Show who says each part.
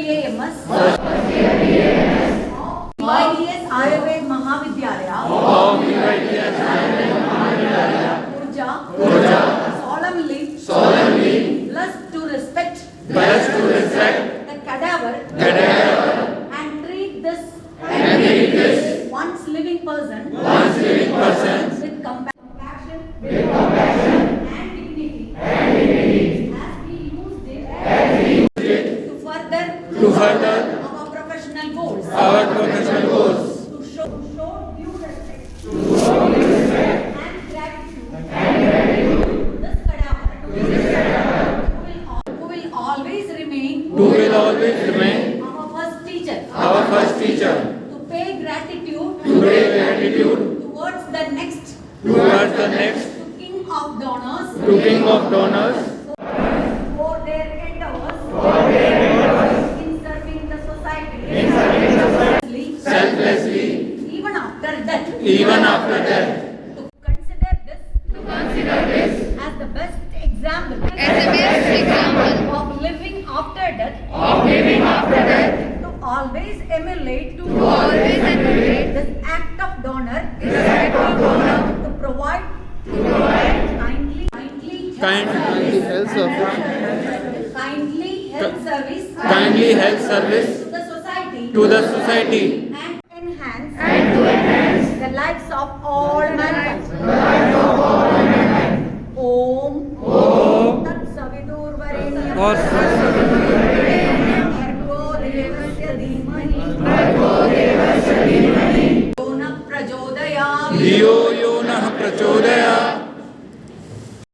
Speaker 1: BAMS VYDS Ayurveda Mahavidyalaya khurja solemnly blessed to respect the cadaver and treat this once living person with compassion and dignity as we used it to further our professional goals, to show due respect and gratitude this cadaver who will always remain our first teacher, to pay gratitude towards the next king of donors for their endeavors in serving the society selflessly even after death, to consider this as the best example of living after death, to always emulate this act of donor, to provide kindly health service to the society and enhance the lives of all mankind. Om Tat Savidur Varenyam Bhargo Devasya Dhimani Prachodayam